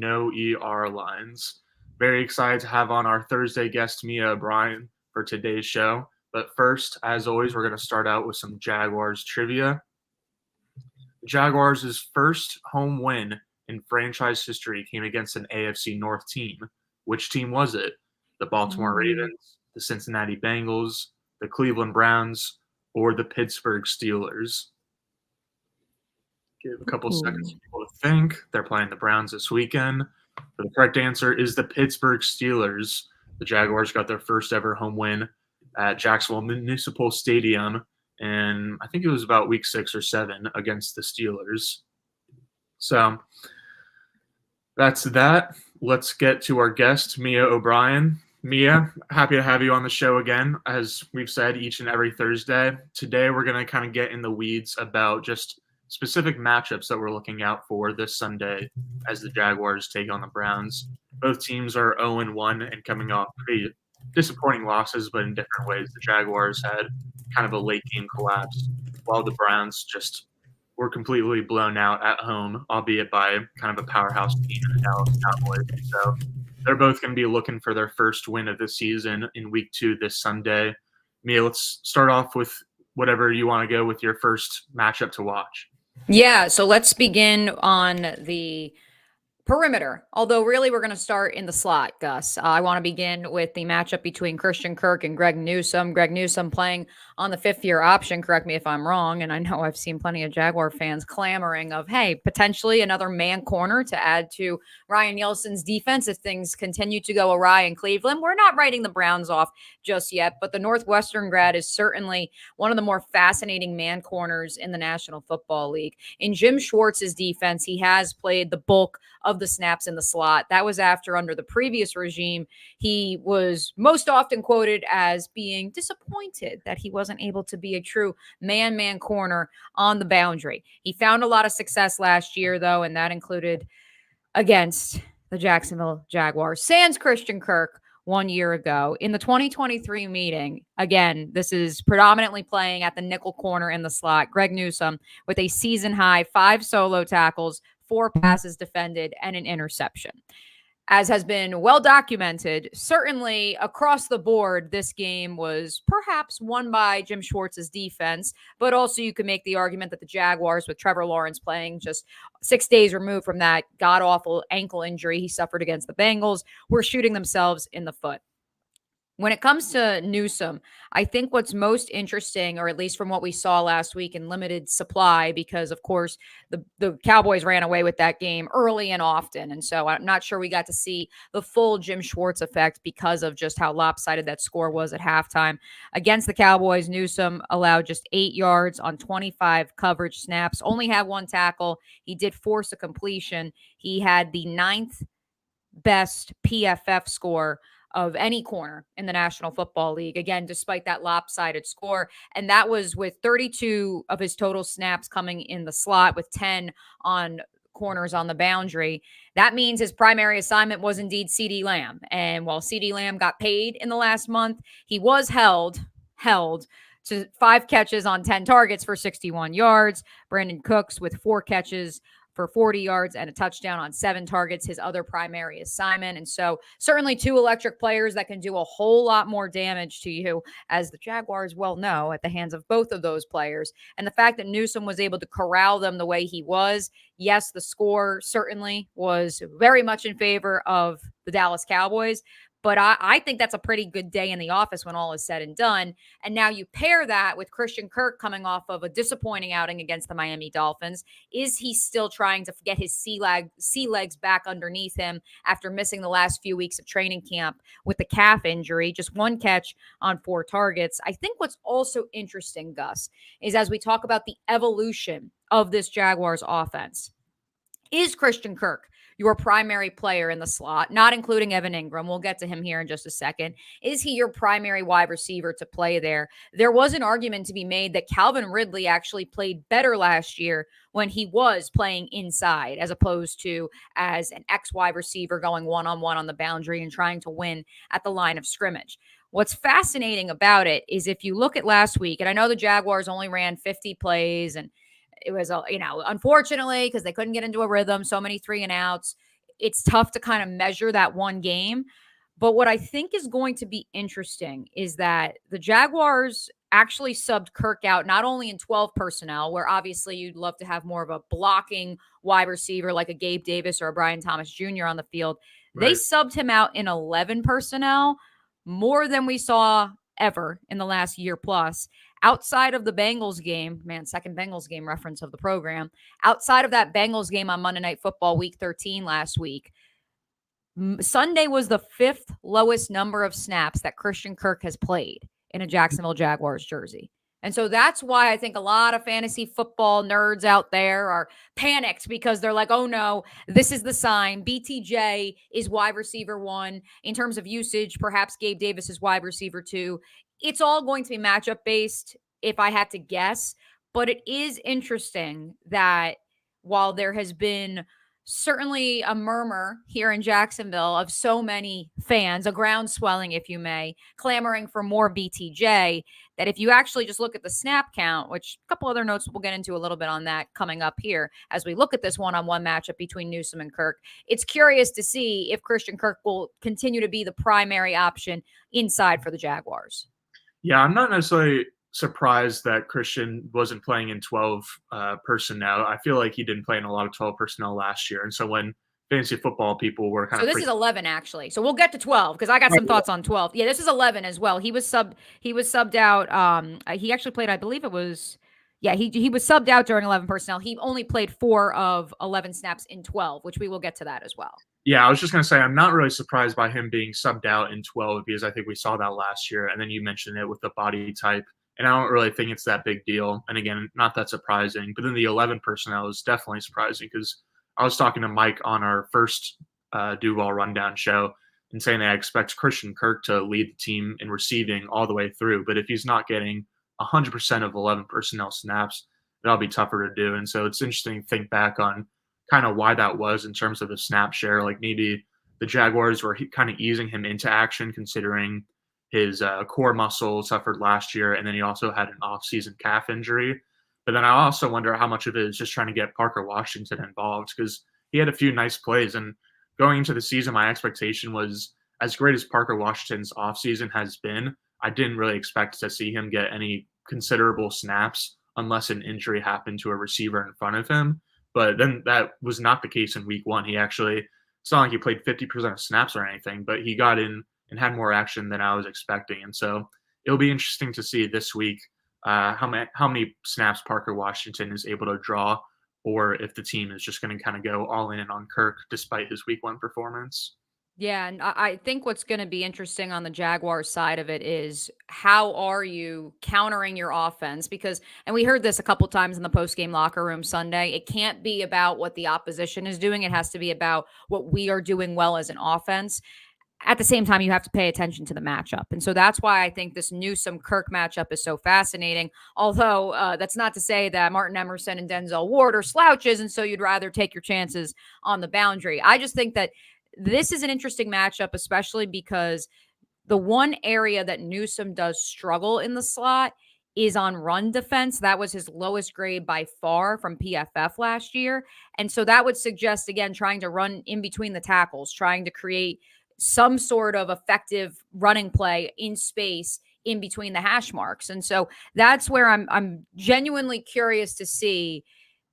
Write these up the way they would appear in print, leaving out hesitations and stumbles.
no ER lines. Very excited to have on our Thursday guest, Mia O'Brien, for today's show. But first, as always, we're going to start out with some Jaguars trivia. Jaguars' first home win in franchise history came against an AFC North team. Which team was it? The Baltimore Ravens, the Cincinnati Bengals, the Cleveland Browns, or the Pittsburgh Steelers? Give a couple seconds for people to think. They're playing the Browns this weekend. But the correct answer is the Pittsburgh Steelers. The Jaguars got their first ever home win at Jacksonville Municipal Stadium, and I think it was about week 6 or 7 against the Steelers. So that's that. Let's get to our guest, Mia O'Brien. Mia, happy to have you on the show again, as we've said each and every Thursday. Today we're going to kind of get in the weeds about just specific matchups that we're looking out for this Sunday as the Jaguars take on the Browns. Both teams are 0-1 and coming off pretty disappointing losses, but in different ways. The Jaguars had kind of a late game collapse, while the Browns just were completely blown out at home, albeit by kind of a powerhouse team in the Dallas Cowboys. So they're both going to be looking for their first win of the season in week 2 this Sunday. Mia, let's start off with whatever you want to go with your first matchup to watch. Yeah, so let's begin on the perimeter, although really we're going to start in the slot, Gus. I want to begin with the matchup between Christian Kirk and Greg Newsome. Greg Newsome playing on the 5th-year option, correct me if I'm wrong, and I know I've seen plenty of Jaguar fans clamoring of, hey, potentially another man corner to add to Ryan Nielsen's defense if things continue to go awry in Cleveland. We're not writing the Browns off just yet, but the Northwestern grad is certainly one of the more fascinating man corners in the National Football League. In Jim Schwartz's defense, he has played the bulk of the snaps in the slot. That was after, under the previous regime, he was most often quoted as being disappointed that he wasn't able to be a true man-man corner on the boundary. He found a lot of success last year, though, and that included against the Jacksonville Jaguars. Sans Christian Kirk 1 year ago in the 2023 meeting. Again, this is predominantly playing at the nickel corner in the slot. Greg Newsome with a season-high 5 solo tackles, 4 passes defended, and an interception. As has been well documented, certainly across the board, this game was perhaps won by Jim Schwartz's defense, but also you can make the argument that the Jaguars, with Trevor Lawrence playing just 6 days removed from that god-awful ankle injury he suffered against the Bengals, were shooting themselves in the foot. When it comes to Newsome, I think what's most interesting, or at least from what we saw last week in limited supply, because, of course, the Cowboys ran away with that game early and often. And so I'm not sure we got to see the full Jim Schwartz effect because of just how lopsided that score was at halftime. Against the Cowboys, Newsome allowed just 8 yards on 25 coverage snaps, only had 1 tackle. He did force a completion. He had the 9th best PFF score of any corner in the National Football League, again, despite that lopsided score. And that was with 32 of his total snaps coming in the slot, with 10 on corners on the boundary. That means his primary assignment was indeed CeeDee Lamb. And while CeeDee Lamb got paid in the last month, he was held to 5 catches on 10 targets for 61 yards. Brandon Cooks with 4 catches for 40 yards and a touchdown on 7 targets, his other primary assignment. And so certainly 2 electric players that can do a whole lot more damage to you, as the Jaguars well know, at the hands of both of those players. And the fact that Newsome was able to corral them the way he was, yes, the score certainly was very much in favor of the Dallas Cowboys, but I think that's a pretty good day in the office when all is said and done. And now you pair that with Christian Kirk coming off of a disappointing outing against the Miami Dolphins. Is he still trying to get his sea legs back underneath him after missing the last few weeks of training camp with the calf injury? Just 1 catch on 4 targets. I think what's also interesting, Gus, is as we talk about the evolution of this Jaguars offense, is Christian Kirk your primary player in the slot, not including Evan Ingram? We'll get to him here in just a second. Is he your primary wide receiver to play there? There was an argument to be made that Calvin Ridley actually played better last year when he was playing inside, as opposed to as an X wide receiver going one-on-one on the boundary and trying to win at the line of scrimmage. What's fascinating about it is if you look at last week, and I know the Jaguars only ran 50 plays, and it was, unfortunately, because they couldn't get into a rhythm, so many 3 and outs. it's tough to kind of measure that one game. But what I think is going to be interesting is that the Jaguars actually subbed Kirk out not only in 12 personnel, where obviously you'd love to have more of a blocking wide receiver like a Gabe Davis or a Brian Thomas Jr. on the field. They subbed him out in 11 personnel, more than we saw ever in the last year plus. Outside of the Bengals game, second Bengals game reference of the program, outside of that Bengals game on Monday Night Football week 13 last week, Sunday was the 5th lowest number of snaps that Christian Kirk has played in a Jacksonville Jaguars jersey. And so that's why I think a lot of fantasy football nerds out there are panicked, because they're like, oh no, this is the sign. BTJ is wide receiver 1 in terms of usage. Perhaps Gabe Davis is wide receiver 2. It's all going to be matchup based if I had to guess. But it is interesting that while there has been certainly a murmur here in Jacksonville of so many fans, a groundswelling, if you may, clamoring for more BTJ, that if you actually just look at the snap count, which a couple other notes we'll get into a little bit on that coming up here as we look at this one-on-one matchup between Newsome and Kirk, it's curious to see if Christian Kirk will continue to be the primary option inside for the Jaguars. Yeah, I'm not necessarily surprised that Christian wasn't playing in 12 personnel. I feel like he didn't play in a lot of 12 personnel last year. And so when fantasy football people were kind of... So this is 11, actually. So we'll get to 12 because I got some thoughts on 12. Yeah, this is 11 as well. He was subbed out. He actually played, I believe it was... Yeah, he was subbed out during 11 personnel. He only played 4 of 11 snaps in 12, which we will get to that as well. Yeah, I was just going to say, I'm not really surprised by him being subbed out in 12 because I think we saw that last year. And then you mentioned it with the body type. And I don't really think it's that big deal. And again, not that surprising. But then the 11 personnel is definitely surprising because I was talking to Mike on our first Duval Rundown show and saying that I expect Christian Kirk to lead the team in receiving all the way through. But if he's not getting 100% of 11 personnel snaps, that'll be tougher to do. And so it's interesting to think back on kind of why that was in terms of the snap share. Like maybe the Jaguars were kind of easing him into action considering his core muscle suffered last year, and then he also had an off-season calf injury. But then I also wonder how much of it is just trying to get Parker Washington involved because he had a few nice plays. And going into the season, my expectation was as great as Parker Washington's offseason has been, I didn't really expect to see him get any considerable snaps unless an injury happened to a receiver in front of him. But then that was not the case in week 1. He actually, it's not like he played 50% of snaps or anything, but he got in and had more action than I was expecting. And so it'll be interesting to see this week how many snaps Parker Washington is able to draw, or if the team is just going to kind of go all in on Kirk despite his week 1 performance. Yeah, and I think what's going to be interesting on the Jaguars side of it is how are you countering your offense? Because, and we heard this a couple times in the post-game locker room Sunday, it can't be about what the opposition is doing. It has to be about what we are doing well as an offense. At the same time, you have to pay attention to the matchup. And so that's why I think this Newsome-Kirk matchup is so fascinating. Although that's not to say that Martin Emerson and Denzel Ward are slouches, and so you'd rather take your chances on the boundary. I just think that this is an interesting matchup, especially because the one area that Newsome does struggle in the slot is on run defense. That was his lowest grade by far from PFF last year. And so that would suggest, again, trying to run in between the tackles, trying to create some sort of effective running play in space in between the hash marks. And so that's where I'm genuinely curious to see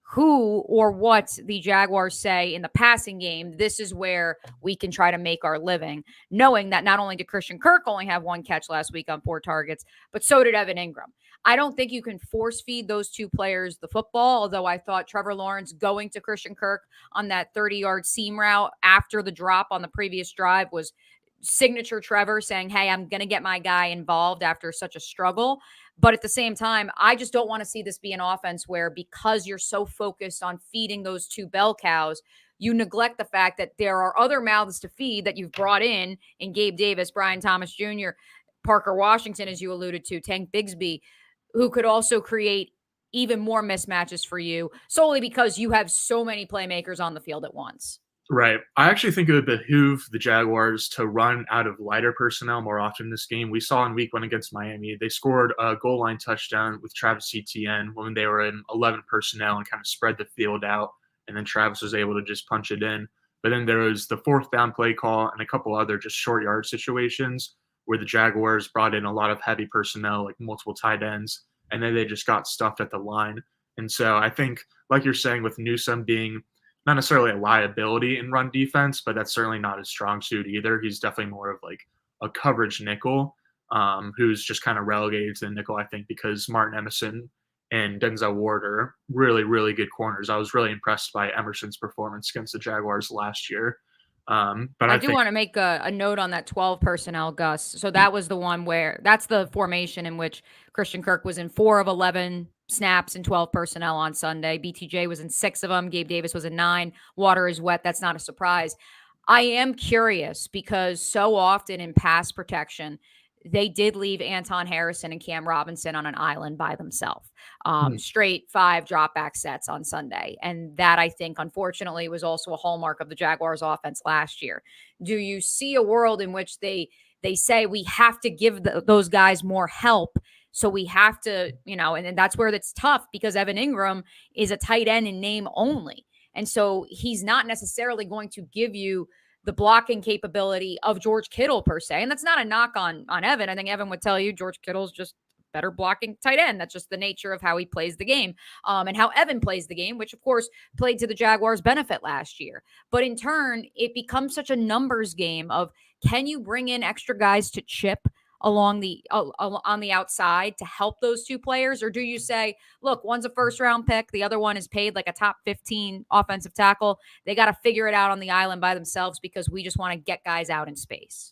who or what the Jaguars say in the passing game. This is where we can try to make our living, knowing that not only did Christian Kirk only have 1 catch last week on 4 targets, but so did Evan Ingram. I don't think you can force feed those 2 players the football, although I thought Trevor Lawrence going to Christian Kirk on that 30-yard seam route after the drop on the previous drive was signature Trevor saying, hey, I'm going to get my guy involved after such a struggle. But at the same time, I just don't want to see this be an offense where, because you're so focused on feeding those 2 bell cows, you neglect the fact that there are other mouths to feed that you've brought in Gabe Davis, Brian Thomas Jr., Parker Washington, as you alluded to, Tank Bigsby, who could also create even more mismatches for you solely because you have so many playmakers on the field at once. Right. I actually think it would behoove the Jaguars to run out of lighter personnel more often this game. We saw in week 1 against Miami, they scored a goal line touchdown with Travis Etienne when they were in 11 personnel and kind of spread the field out. And then Travis was able to just punch it in. But then there was the fourth down play call and a couple other just short yard situations where the Jaguars brought in a lot of heavy personnel, like multiple tight ends, and then they just got stuffed at the line. And so I think, like you're saying, with Newsome being not necessarily a liability in run defense, but that's certainly not his strong suit either. He's definitely more of like a coverage nickel, who's just kind of relegated to the nickel, I think, because Martin Emerson and Denzel Ward are really, really good corners. I was really impressed by Emerson's performance against the Jaguars last year. But I do want to make a note on that 12 personnel, Gus. So that was the one where that's the formation in which Christian Kirk was in 4 of 11 snaps and 12 personnel on Sunday. BTJ was in 6 of them. Gabe Davis was in 9. Water is wet. That's not a surprise. I am curious because so often in pass protection, they did leave Anton Harrison and Cam Robinson on an island by themselves. Straight 5 drop back sets on Sunday. And that, I think, unfortunately, was also a hallmark of the Jaguars offense last year. Do you see a world in which they say we have to give those guys more help? So we have to, and that's where it's tough because Evan Ingram is a tight end in name only. And so he's not necessarily going to give you the blocking capability of George Kittle per se. And that's not a knock on Evan. I think Evan would tell you George Kittle's just better blocking tight end. That's just the nature of how he plays the game, and how Evan plays the game, which of course played to the Jaguars' benefit last year. But in turn, it becomes such a numbers game of, can you bring in extra guys to chip along on the outside to help those two players? Or do you say, look, one's a first round pick, the other one is paid like a top 15 offensive tackle. They got to figure it out on the island by themselves because we just want to get guys out in space.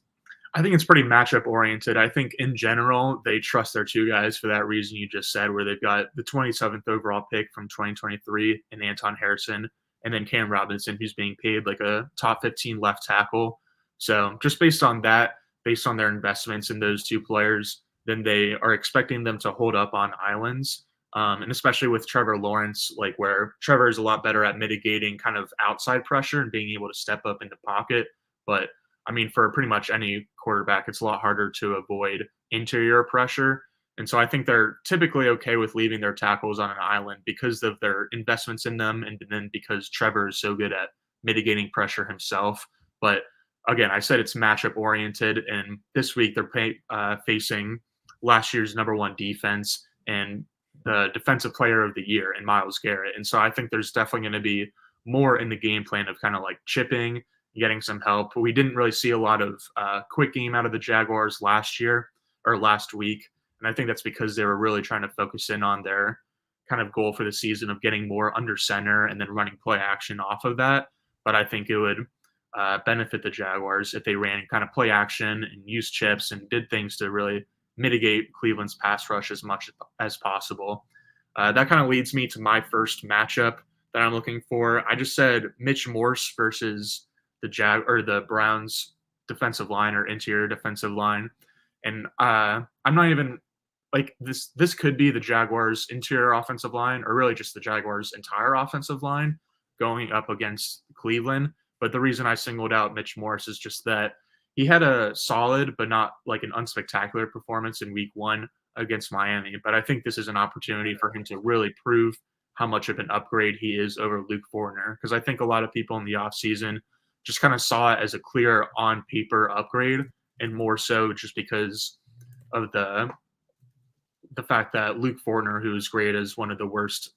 I think it's pretty matchup oriented. I think in general, they trust their 2 guys for that reason you just said, where they've got the 27th overall pick from 2023 in Anton Harrison, and then Cam Robinson, who's being paid like a top 15 left tackle. So just based on that, based on their investments in those 2 players, then they are expecting them to hold up on islands. And especially with Trevor Lawrence, like where Trevor is a lot better at mitigating kind of outside pressure and being able to step up in the pocket. But I mean, for pretty much any quarterback, it's a lot harder to avoid interior pressure. And so I think they're typically okay with leaving their tackles on an island because of their investments in them, and then because Trevor is so good at mitigating pressure himself. But again, I said it's matchup oriented, and this week they're facing last year's #1 defense and the defensive player of the year in Myles Garrett. And so I think there's definitely going to be more in the game plan of kind of like chipping, getting some help. We didn't really see a lot of quick game out of the Jaguars last week. And I think that's because they were really trying to focus in on their kind of goal for the season of getting more under center and then running play action off of that. But I think it would benefit the Jaguars if they ran kind of play action and used chips and did things to really mitigate Cleveland's pass rush as much as possible. That kind of leads me to my first matchup that I'm looking for. I just said Mitch Morse versus the Browns defensive line or interior defensive line. And I'm not even like this could be the Jaguars interior offensive line, or really just the Jaguars entire offensive line going up against Cleveland. But the reason I singled out Mitch Morse is just that he had a solid, but not like an unspectacular performance in week 1 against Miami. But I think this is an opportunity for him to really prove how much of an upgrade he is over Luke Fortner. Because I think a lot of people in the offseason just kind of saw it as a clear on paper upgrade, and more so just because of the fact that Luke Fortner, who was great as one of the worst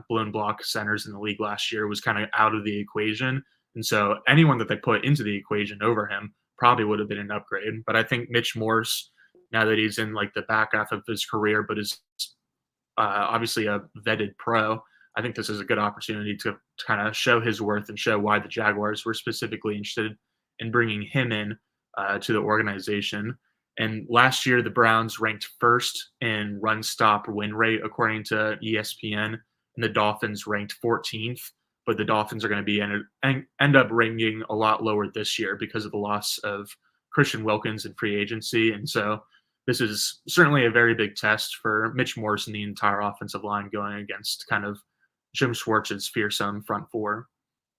blown block centers in the league last year, was kind of out of the equation. And so anyone that they put into the equation over him probably would have been an upgrade. But I think Mitch Morse, now that he's in like the back half of his career, but is obviously a vetted pro, I think this is a good opportunity to kind of show his worth and show why the Jaguars were specifically interested in bringing him in to the organization. And last year, the Browns ranked first in run stop win rate, according to ESPN, and the Dolphins ranked 14th. But the Dolphins are going to be end up ranking a lot lower this year because of the loss of Christian Wilkins in free agency. And so this is certainly a very big test for Mitch Morse and the entire offensive line going against kind of Jim Schwartz's fearsome front four.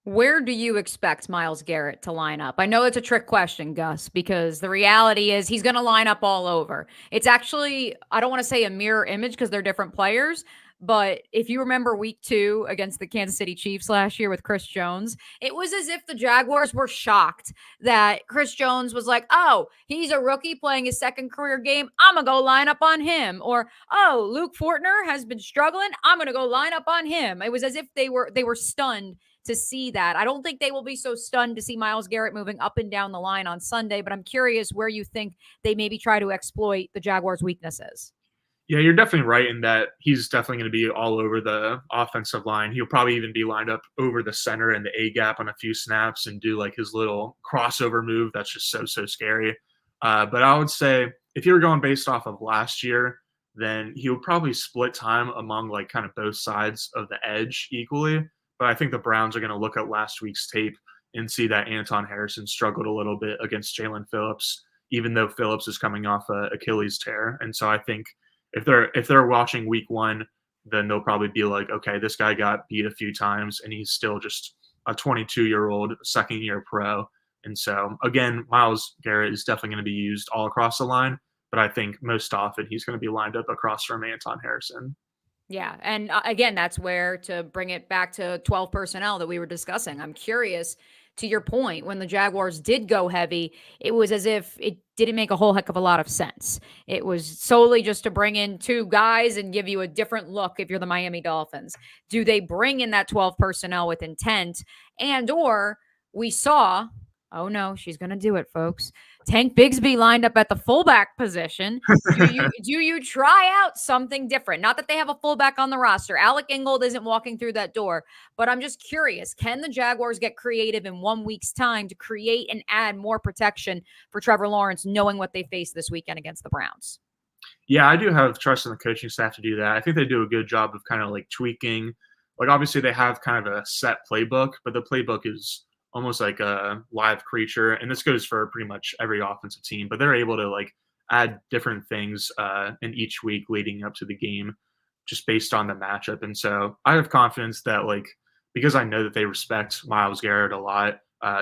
Where do you expect Myles Garrett to line up? I know it's a trick question, Gus, because the reality is he's going to line up all over. It's actually, I don't want to say a mirror image because they're different players, But if you remember week 2 against the Kansas City Chiefs last year with Chris Jones, it was as if the Jaguars were shocked that Chris Jones was like, oh, he's a rookie playing his second career game. I'm going to go line up on him. Or, oh, Luke Fortner has been struggling. I'm going to go line up on him. It was as if they were stunned to see that. I don't think they will be so stunned to see Myles Garrett moving up and down the line on Sunday, but I'm curious where you think they maybe try to exploit the Jaguars' weaknesses. Yeah, you're definitely right in that he's definitely going to be all over the offensive line. He'll probably even be lined up over the center and the A gap on a few snaps and do like his little crossover move. That's just so scary. But I would say if you were going based off of last year, then he would probably split time among like kind of both sides of the edge equally. But I think the Browns are going to look at last week's tape and see that Anton Harrison struggled a little bit against Jalen Phillips, even though Phillips is coming off a Achilles tear. And so I think if they're watching week 1, then they'll probably be like, okay, this guy got beat a few times and he's still just a 22-year-old second-year pro. And so again, Myles Garrett is definitely going to be used all across the line, but I think most often he's going to be lined up across from Anton Harrison. Yeah. And again, that's where, to bring it back to 12 personnel that we were discussing, I'm curious, to your point, when the Jaguars did go heavy, it was as if it didn't make a whole heck of a lot of sense. It was solely just to bring in 2 guys and give you a different look if you're the Miami Dolphins. Do they bring in that 12 personnel with intent? And or we saw, oh no, she's going to do it, folks, Tank Bigsby lined up at the fullback position. Do you try out something different? Not that they have a fullback on the roster. Alec Ingold isn't walking through that door, but I'm just curious. Can the Jaguars get creative in 1 week's time to create and add more protection for Trevor Lawrence, knowing what they face this weekend against the Browns? Yeah, I do have trust in the coaching staff to do that. I think they do a good job of kind of like tweaking. Like obviously they have kind of a set playbook, but the playbook is almost like a live creature. And this goes for pretty much every offensive team, but they're able to like add different things in each week leading up to the game just based on the matchup. And so I have confidence that like, because I know that they respect Myles Garrett a lot,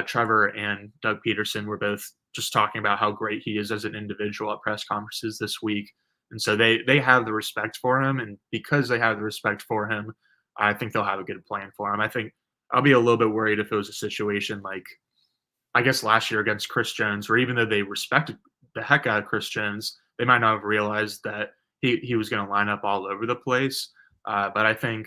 Trevor and Doug Peterson were both just talking about how great he is as an individual at press conferences this week. And so they have the respect for him. And because they have the respect for him, I think they'll have a good plan for him. I think I'll be a little bit worried if it was a situation like, I guess last year against Chris Jones, where even though they respected the heck out of Chris Jones, they might not have realized that he was going to line up all over the place. But I think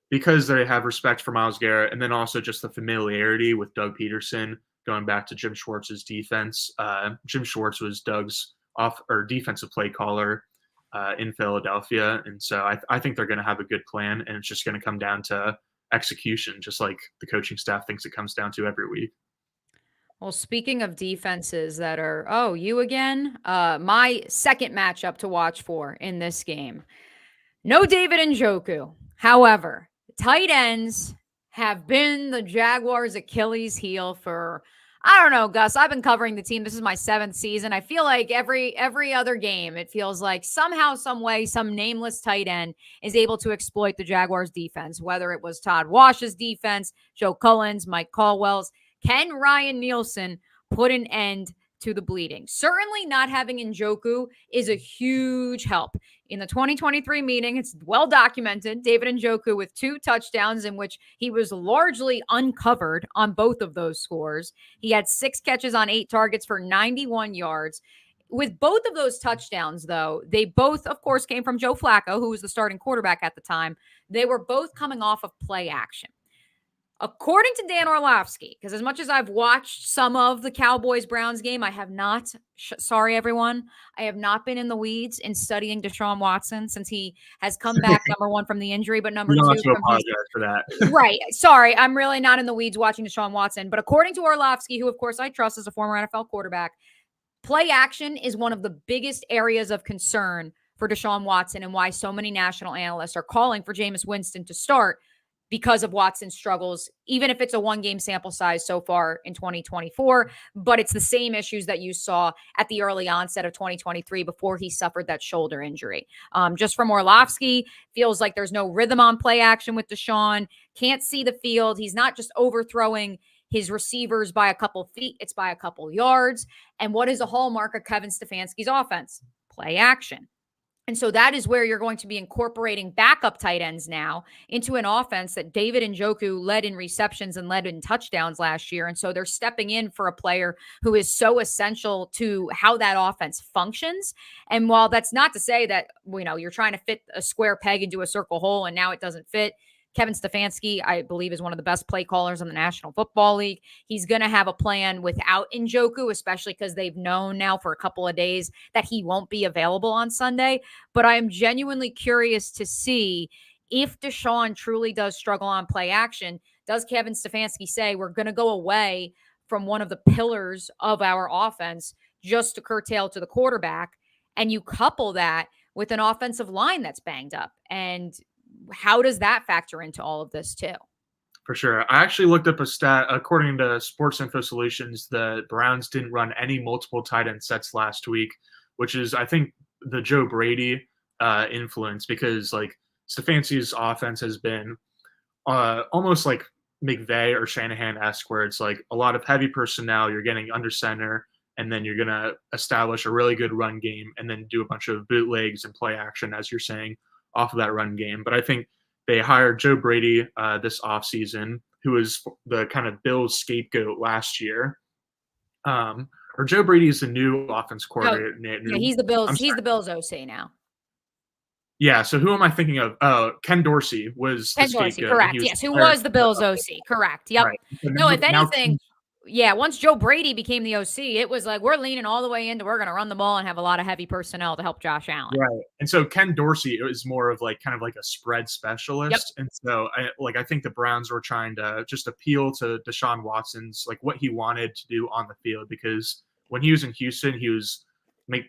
because they have respect for Myles Garrett and then also just the familiarity with Doug Peterson, going back to Jim Schwartz's defense. Jim Schwartz was Doug's defensive play caller in Philadelphia. And so I think they're going to have a good plan, and it's just going to come down to execution, just like the coaching staff thinks it comes down to every week. Well, speaking of defenses that are, oh, you again? My second matchup to watch for in this game. No David Njoku. However, tight ends have been the Jaguars' Achilles heel for, I don't know, Gus. I've been covering the team. This is my 7th season. I feel like every other game, it feels like somehow, some way, some nameless tight end is able to exploit the Jaguars' defense, whether it was Todd Wash's defense, Joe Cullen's, Mike Caldwell's. Can Ryan Nielsen put an end to the bleeding? Certainly not having Njoku is a huge help. In the 2023 meeting, it's well documented, David Njoku with 2 touchdowns in which he was largely uncovered on both of those scores. He had 6 catches on 8 targets for 91 yards. With both of those touchdowns, though, they both, of course, came from Joe Flacco, who was the starting quarterback at the time. They were both coming off of play action. According to Dan Orlovsky, because as much as I've watched some of the Cowboys-Browns game, I have not, sorry everyone, I have not been in the weeds in studying Deshaun Watson since he has come back, number 1, from the injury, but number 2, have to apologize for that. Right. Sorry, I'm really not in the weeds watching Deshaun Watson. But according to Orlovsky, who of course I trust as a former NFL quarterback, play action is one of the biggest areas of concern for Deshaun Watson and why so many national analysts are calling for Jameis Winston to start, because of Watson's struggles, even if it's a 1-game sample size so far in 2024. But it's the same issues that you saw at the early onset of 2023 before he suffered that shoulder injury. Just from Orlovsky, feels like there's no rhythm on play action with Deshaun. Can't see the field. He's not just overthrowing his receivers by a couple feet. It's by a couple yards. And what is a hallmark of Kevin Stefanski's offense? Play action. And so that is where you're going to be incorporating backup tight ends now into an offense that David Njoku led in receptions and led in touchdowns last year. And so they're stepping in for a player who is so essential to how that offense functions. And while that's not to say that, you're trying to fit a square peg into a circle hole and now it doesn't fit, Kevin Stefanski, I believe, is one of the best play callers in the National Football League. He's going to have a plan without Njoku, especially because they've known now for a couple of days that he won't be available on Sunday. But I am genuinely curious to see if Deshaun truly does struggle on play action. Does Kevin Stefanski say we're going to go away from one of the pillars of our offense just to curtail to the quarterback? And you couple that with an offensive line that's banged up. And how does that factor into all of this too? For sure. I actually looked up a stat. According to Sports Info Solutions, the Browns didn't run any multiple tight end sets last week, which is, I think, the Joe Brady influence, because like Stefanski's offense has been almost like McVay or Shanahan-esque, where it's like a lot of heavy personnel, you're getting under center, and then you're going to establish a really good run game and then do a bunch of bootlegs and play action, as you're saying, off of that run game. But I think they hired Joe Brady this offseason, who was the kind of Bills scapegoat last year. Or Joe Brady is the new offense coordinator. Yeah, he's the Bills. He's the Bills OC now. Yeah. So who am I thinking of? Ken Dorsey was Ken Dorsey, correct. Yes, who was the Bills OC? Correct. Yep. Right. No, if anything, once Joe Brady became the OC, it was like we're leaning all the way into we're going to run the ball and have a lot of heavy personnel to help Josh Allen. Right. And so Ken Dorsey is more of like kind of like a spread specialist. Yep. And so I think the Browns were trying to just appeal to Deshaun Watson's like what he wanted to do on the field, because when he was in Houston, he was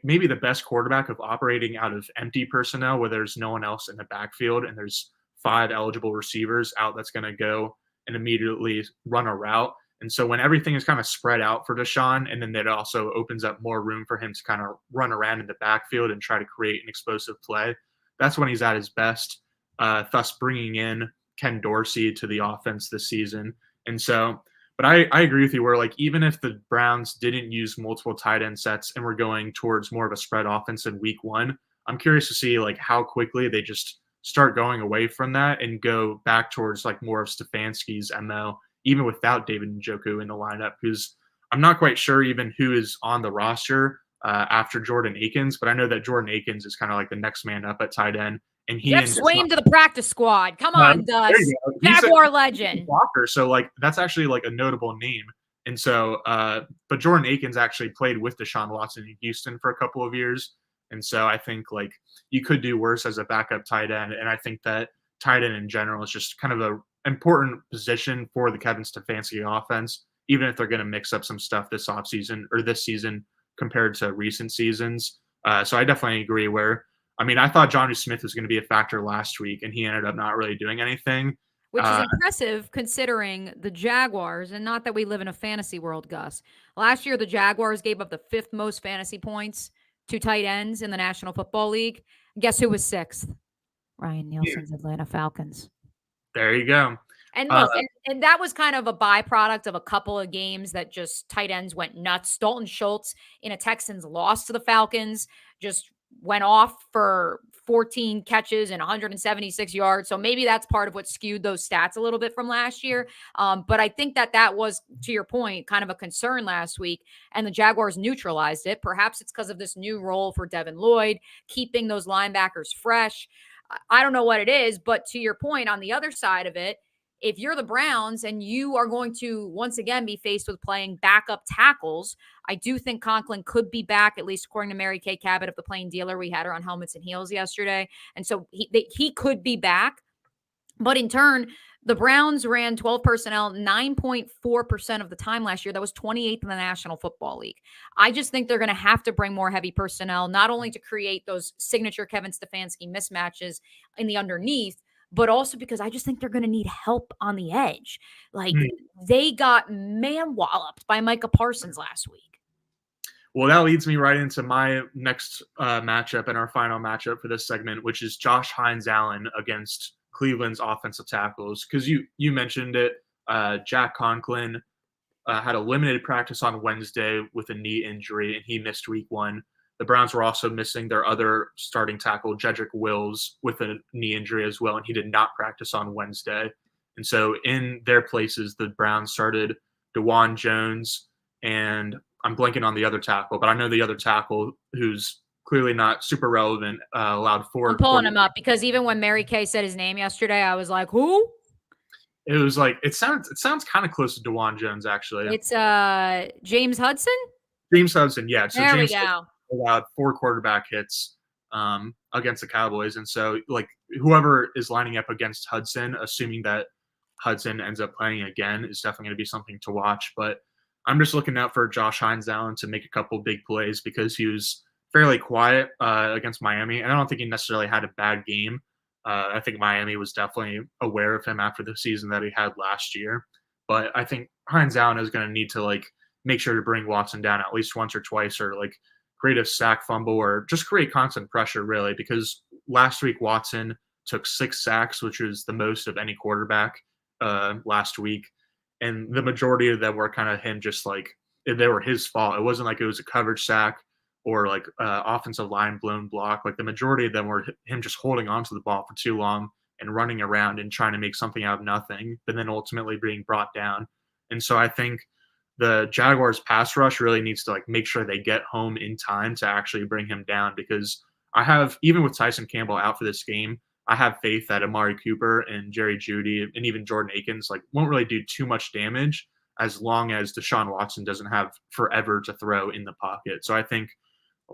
maybe the best quarterback of operating out of empty personnel where there's no one else in the backfield and there's 5 eligible receivers out that's going to go and immediately run a route. And so when everything is kind of spread out for Deshaun, and then that also opens up more room for him to kind of run around in the backfield and try to create an explosive play, that's when he's at his best, thus bringing in Ken Dorsey to the offense this season. And so, but I agree with you where like even if the Browns didn't use multiple tight end sets and we're going towards more of a spread offense in week 1, I'm curious to see like how quickly they just start going away from that and go back towards like more of Stefanski's MO, even without David Njoku in the lineup, because I'm not quite sure even who is on the roster after Jordan Akins, but I know that Jordan Akins is kind of like the next man up at tight end. And he sway him to the practice squad. Come on, Gus. Jaguar legend. Blocker, so like that's actually like a notable name. And so, but Jordan Akins actually played with Deshaun Watson in Houston for a couple of years. And so I think like you could do worse as a backup tight end. And I think that tight end in general is just kind of a important position for the Kevin Stefanski offense, even if they're going to mix up some stuff this offseason or this season compared to recent seasons. So I definitely agree where, I mean, I thought Jonnu Smith was going to be a factor last week, and he ended up not really doing anything. Which is impressive considering the Jaguars, and not that we live in a fantasy world, Gus. Last year, the Jaguars gave up the 5th most fantasy points to tight ends in the National Football League. Guess who was 6th? Ryan Nielsen's Atlanta Falcons. There you go. And look, and that was kind of a byproduct of a couple of games that just tight ends went nuts. Dalton Schultz in a Texans loss to the Falcons just went off for 14 catches and 176 yards. So maybe that's part of what skewed those stats a little bit from last year. But I think that was, to your point, kind of a concern last week, and the Jaguars neutralized it. Perhaps it's because of this new role for Devin Lloyd, keeping those linebackers fresh. I don't know what it is, but to your point, on the other side of it, if you're the Browns and you are going to once again be faced with playing backup tackles, I do think Conklin could be back, at least according to Mary Kay Cabot of the Plain Dealer. We had her on Helmets and Heels yesterday. And so he could be back. But in turn, the Browns ran 12 personnel 9.4% of the time last year. That was 28th in the National Football League. I just think they're going to have to bring more heavy personnel, not only to create those signature Kevin Stefanski mismatches in the underneath, but also because I just think they're going to need help on the edge. Like they got man-walloped by Micah Parsons last week. Well, that leads me right into my next matchup and our final matchup for this segment, which is Josh Hines-Allen against Cleveland's offensive tackles. Because you mentioned it, Jack Conklin had a limited practice on Wednesday with a knee injury, and he missed week 1. The Browns were also missing their other starting tackle, Jedrick Wills, with a knee injury as well, and he did not practice on Wednesday. And so in their places, the Browns started DeJuan Jones, and I'm blanking on the other tackle, but I know the other tackle who's clearly not super relevant, allowed 4. I'm pulling him up because even when Mary Kay said his name yesterday, I was like, who? It was like it sounds kind of close to DeJuan Jones, actually. It's James Hudson. James Hudson, yeah. So there James we go. Allowed 4 quarterback hits against the Cowboys, and so like whoever is lining up against Hudson, assuming that Hudson ends up playing again, is definitely going to be something to watch. But I'm just looking out for Josh Hines-Allen to make a couple big plays because he was fairly quiet against Miami, and I don't think he necessarily had a bad game. I think Miami was definitely aware of him after the season that he had last year. But I think Hines-Allen is going to need to like make sure to bring Watson down at least once or twice, or like create a sack fumble, or just create constant pressure, really, because last week Watson took 6 sacks, which is the most of any quarterback last week. And the majority of them were kind of him just like, they were his fault. It wasn't like it was a coverage sack or like offensive line blown block. Like the majority of them were him just holding onto the ball for too long and running around and trying to make something out of nothing, but then ultimately being brought down. And so I think the Jaguars pass rush really needs to like make sure they get home in time to actually bring him down, because I have, even with Tyson Campbell out for this game, I have faith that Amari Cooper and Jerry Jeudy and even Jordan Akins like won't really do too much damage as long as Deshaun Watson doesn't have forever to throw in the pocket. So I think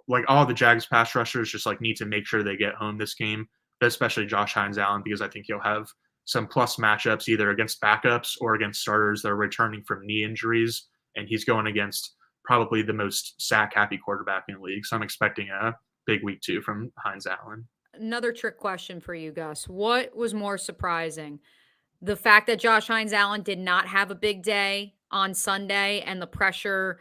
like all the Jags pass rushers just like need to make sure they get home this game, especially Josh Hines-Allen, because I think he'll have some plus matchups either against backups or against starters that are returning from knee injuries. And he's going against probably the most sack happy quarterback in the league. So I'm expecting a big week 2 from Hines-Allen. Another trick question for you, Gus. What was more surprising? The fact that Josh Hines-Allen did not have a big day on Sunday and the pressure,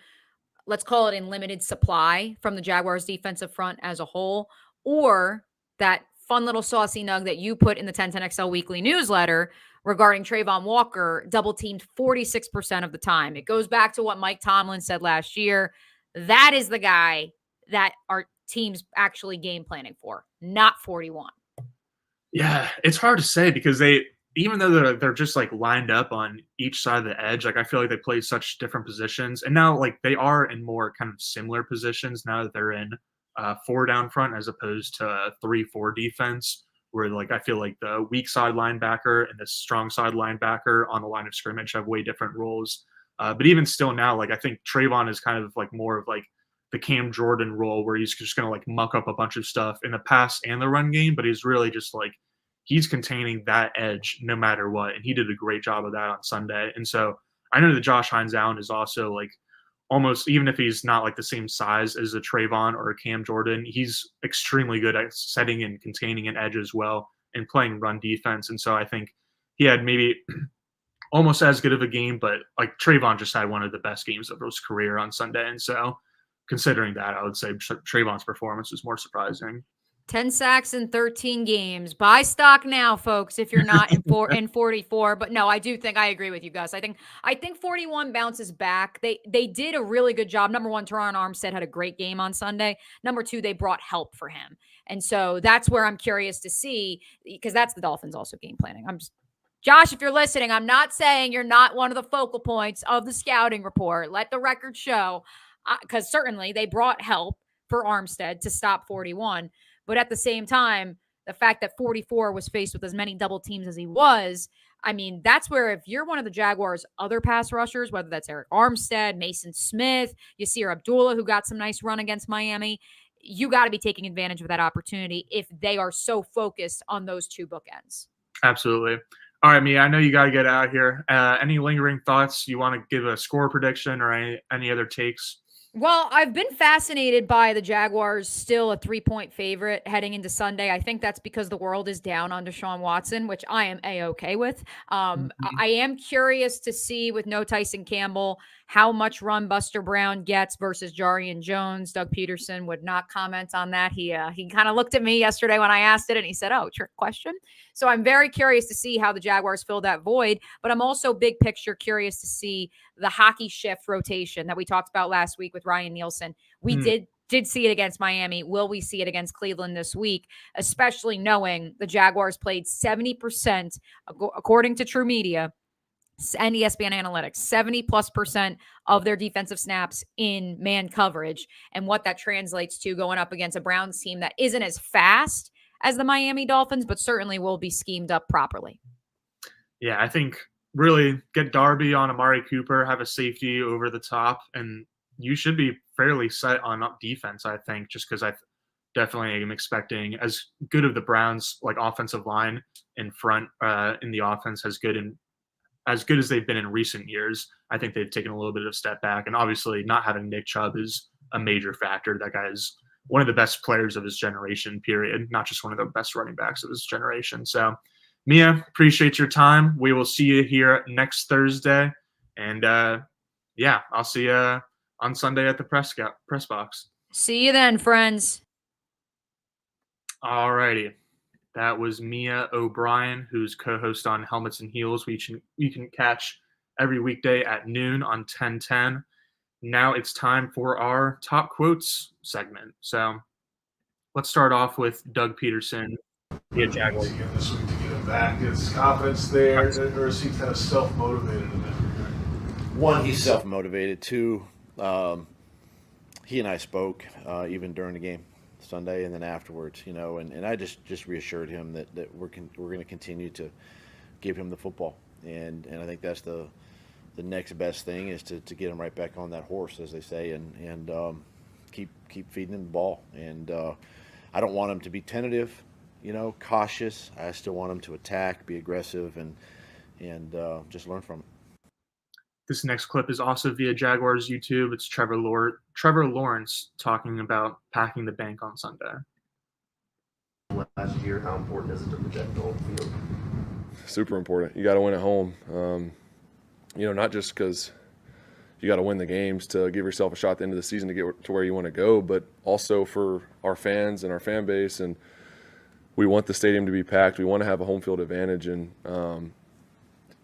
let's call it in limited supply from the Jaguars defensive front as a whole, or that fun little saucy nug that you put in the 1010XL weekly newsletter regarding Trayvon Walker, double teamed 46% of the time. It goes back to what Mike Tomlin said last year. That is the guy that our team's actually game planning for, not 41. Yeah, it's hard to say because they, even though they're just like lined up on each side of the edge, like I feel like they play such different positions, and now like they are in more kind of similar positions now that they're in 4 down front as opposed to 3-4 defense, where like I feel like the weak side linebacker and the strong side linebacker on the line of scrimmage have way different roles. But even still now, like I think Trayvon is kind of like more of like the Cam Jordan role where he's just going to like muck up a bunch of stuff in the pass and the run game, but he's really just like, he's containing that edge no matter what. And he did a great job of that on Sunday. And so I know that Josh Hines-Allen is also like almost, even if he's not like the same size as a Trayvon or a Cam Jordan, he's extremely good at setting and containing an edge as well and playing run defense. And so I think he had maybe almost as good of a game, but like Trayvon just had one of the best games of his career on Sunday. And so considering that, I would say Trayvon's performance is more surprising. 10 sacks in 13 games. Buy stock now, folks, if you're not in 44. But no, I do think I agree with you guys. I think 41 bounces back. They did a really good job. Number one, Teron Armstead had a great game on Sunday. Number two, they brought help for him. And so that's where I'm curious to see, because that's the Dolphins also game planning. Josh, if you're listening, I'm not saying you're not one of the focal points of the scouting report. Let the record show, because certainly they brought help for Armstead to stop 41. But at the same time, the fact that 44 was faced with as many double teams as he was, I mean, that's where if you're one of the Jaguars' other pass rushers, whether that's Eric Armstead, Mason Smith, Yasir Abdullah, who got some nice run against Miami, you got to be taking advantage of that opportunity if they are so focused on those two bookends. Absolutely. All right, Mia, I know you got to get out of here. Any lingering thoughts? You want to give a score prediction or any other takes? Well, I've been fascinated by the Jaguars still a 3-point favorite heading into Sunday. I think that's because the world is down on Deshaun Watson, which I am A-okay with. I am curious to see with no Tyson Campbell how much run Buster Brown gets versus Jarian Jones. Doug Peterson would not comment on that. He kind of looked at me yesterday when I asked it and he said, "Oh, trick question." So I'm very curious to see how the Jaguars fill that void, but I'm also big picture curious to see the hockey shift rotation that we talked about last week with Ryan Nielsen. We did did see it against Miami. Will we see it against Cleveland this week, especially knowing the Jaguars played 70%, according to True Media and ESPN Analytics, 70+% of their defensive snaps in man coverage, and what that translates to going up against a Browns team that isn't as fast as the Miami Dolphins, but certainly will be schemed up properly. Yeah, I think really get Darby on Amari Cooper, have a safety over the top, and you should be fairly set on defense, I think, just because I definitely am expecting as good of the Browns like offensive line in front in the offense as good as they've been in recent years. I think they've taken a little bit of a step back, and obviously not having Nick Chubb is a major factor. That guy is one of the best players of his generation, period, not just one of the best running backs of his generation. So, Mia, appreciate your time. We will see you here next Thursday, and yeah, I'll see you on Sunday at the press box. See you then, friends. All righty. That was Mia O'Brien, who's co-host on Helmets and Heels. We can catch every weekday at noon on 1010. Now it's time for our top quotes segment. So let's start off with Doug Peterson. Again this week to get him back. Is confidence there, or is he kind of self-motivated in that regard? One, he's self-motivated. Two, he and I spoke even during the game Sunday and then afterwards, and I just reassured him that we're going to continue to give him the football, and I think that's the next best thing is to get him right back on that horse, as they say, and keep feeding him the ball. And I don't want him to be tentative, cautious. I still want him to attack, be aggressive, and just learn from it. This next clip is also via Jaguars YouTube. It's Trevor Lawrence talking about packing the bank on Sunday. Last year, how important is it to protect the home field? Super important. You got to win at home. Not just because you got to win the games to give yourself a shot at the end of the season to get to where you want to go, but also for our fans and our fan base. And we want the stadium to be packed. We want to have a home field advantage. And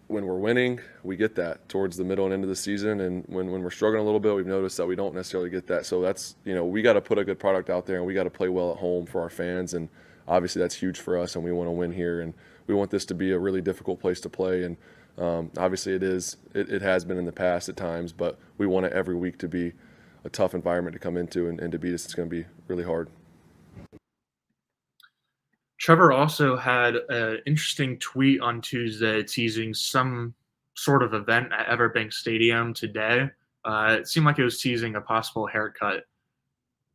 when we're winning, we get that towards the middle and end of the season. And when we're struggling a little bit, we've noticed that we don't necessarily get that. So that's, we got to put a good product out there, and we got to play well at home for our fans. And obviously that's huge for us, and we want to win here. And we want this to be a really difficult place to play. And obviously it has been in the past at times, but we want it every week to be a tough environment to come into, and to beat us, it's going to be really hard. Trevor also had an interesting tweet on Tuesday teasing some sort of event at Everbank Stadium today. It seemed like it was teasing a possible haircut,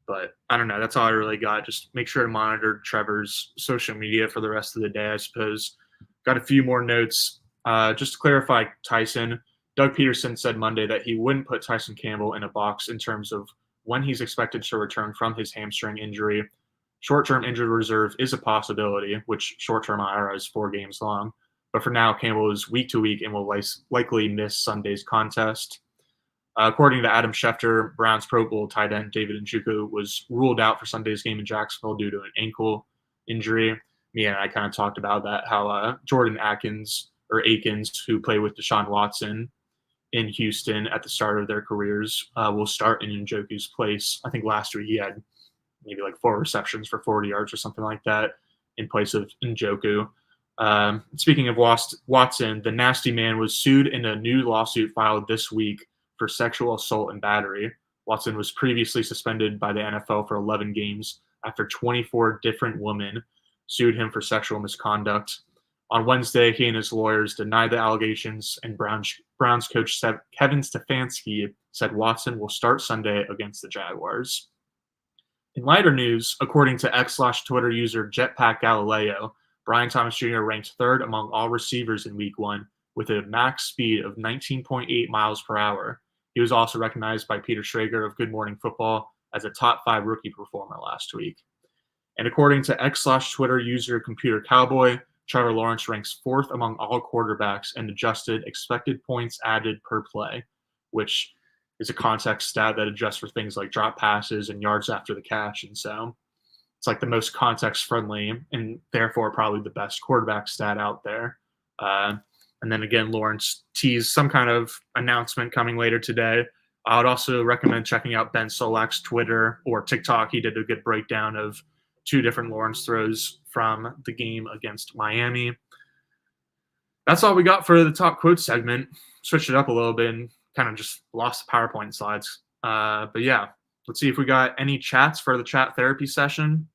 but I don't know. That's all I really got. Just make sure to monitor Trevor's social media for the rest of the day, I suppose. Got a few more notes. Just to clarify Tyson, Doug Peterson said Monday that he wouldn't put Tyson Campbell in a box in terms of when he's expected to return from his hamstring injury. Short-term injured reserve is a possibility, which short-term IR is 4 games long. But for now, Campbell is week to week and will likely miss Sunday's contest. According to Adam Schefter, Browns Pro Bowl tight end David Njoku was ruled out for Sunday's game in Jacksonville due to an ankle injury. Me and I kind of talked about that, how Jordan Akins, who played with Deshaun Watson in Houston at the start of their careers, will start in Njoku's place. I think last week he had maybe like 4 receptions for 40 yards or something like that in place of Njoku. Speaking of Watson, the nasty man was sued in a new lawsuit filed this week for sexual assault and battery. Watson was previously suspended by the NFL for 11 games after 24 different women sued him for sexual misconduct. On Wednesday, he and his lawyers denied the allegations, and Browns coach Kevin Stefanski said Watson will start Sunday against the Jaguars. In lighter news, according to X/Twitter user Jetpack Galileo, Brian Thomas Jr. ranked 3rd among all receivers in Week 1 with a max speed of 19.8 miles per hour. He was also recognized by Peter Schrager of Good Morning Football as a top 5 rookie performer last week. And according to X/Twitter user Computer Cowboy, Trevor Lawrence ranks 4th among all quarterbacks in adjusted expected points added per play, which is a context stat that adjusts for things like drop passes and yards after the catch. And so it's like the most context friendly and therefore probably the best quarterback stat out there. And then again, Lawrence teased some kind of announcement coming later today. I would also recommend checking out Ben Solak's Twitter or TikTok. He did a good breakdown of 2 different Lawrence throws from the game against Miami. That's all we got for the top quote segment. Switched it up a little bit and kind of just lost the PowerPoint slides. But yeah, let's see if we got any chats for the chat therapy session.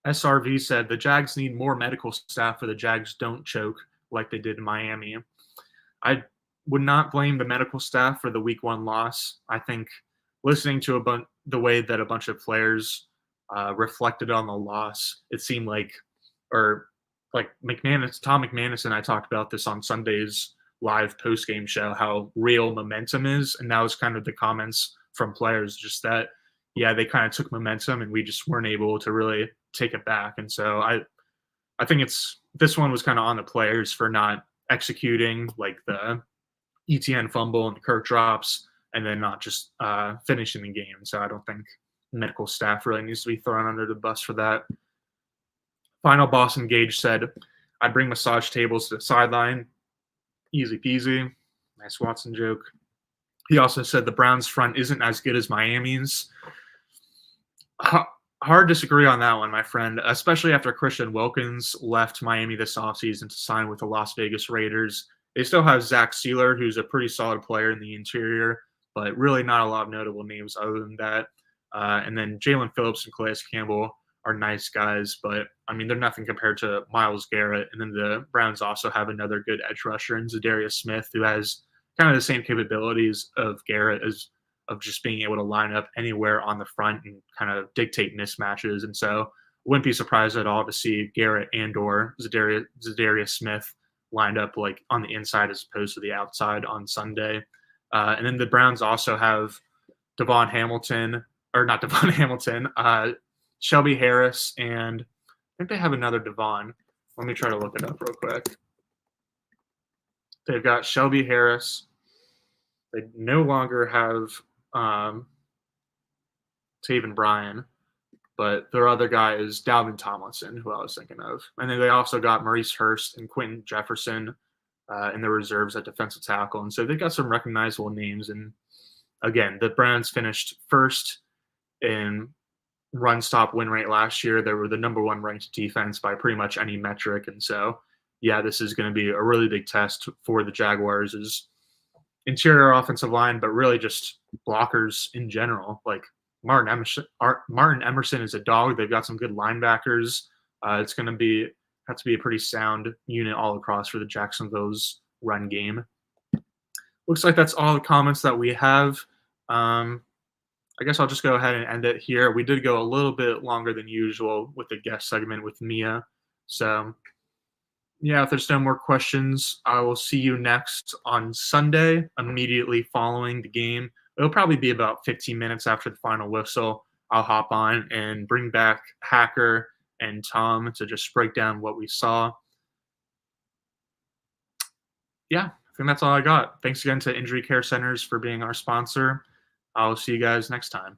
SRV said, the Jags need more medical staff for the Jags don't choke like they did in Miami. I would not blame the medical staff for the week 1 loss. I think listening to the way that a bunch of players reflected on the loss, it seemed like, or like Tom McManus and I talked about this on Sunday's live post-game show, how real momentum is. And that was kind of the comments from players, just that, yeah, they kind of took momentum and we just weren't able to really take it back. And so I think this one was kind of on the players for not executing, like the ETN fumble and the Kirk drops, and then not just finishing the game. So I don't think medical staff really needs to be thrown under the bus for that. Final Boss Engage said, I'd bring massage tables to the sideline. Easy peasy. Nice Watson joke. He also said the Browns front isn't as good as Miami's. Hard to disagree on that one, my friend, especially after Christian Wilkins left Miami this offseason to sign with the Las Vegas Raiders. They still have Zach Sealer, who's a pretty solid player in the interior, but really not a lot of notable names other than that. And then Jalen Phillips and Calais Campbell are nice guys, but I mean, they're nothing compared to Myles Garrett. And then the Browns also have another good edge rusher in Zadarius Smith, who has kind of the same capabilities of Garrett as of just being able to line up anywhere on the front and kind of dictate mismatches. And so wouldn't be surprised at all to see Garrett and or Zadarius Smith lined up like on the inside as opposed to the outside on Sunday. And then the Browns also have Shelby Harris, and I think they have another Devon. Let me try to look it up real quick. They've got Shelby Harris. They no longer have Taven Bryan, but their other guy is Dalvin Tomlinson, who I was thinking of. And then they also got Maurice Hurst and Quentin Jefferson in the reserves at defensive tackle. And so they've got some recognizable names. And again, the Browns finished first in run stop win rate last year. They were the number 1 ranked defense by pretty much any metric. And so, yeah, this is going to be a really big test for the Jaguars, is interior offensive line, but really just blockers in general. Like Martin Emerson is a dog. They've got some good linebackers. It's going to have to be a pretty sound unit all across for the Jacksonville's run game. Looks like that's all the comments that we have. I guess I'll just go ahead and end it here. We did go a little bit longer than usual with the guest segment with Mia. So, yeah, if there's no more questions, I will see you next on Sunday, immediately following the game. It'll probably be about 15 minutes after the final whistle. I'll hop on and bring back Hacker and Tom to just break down what we saw. Yeah, I think that's all I got. Thanks again to Injury Care Centers for being our sponsor. I'll see you guys next time.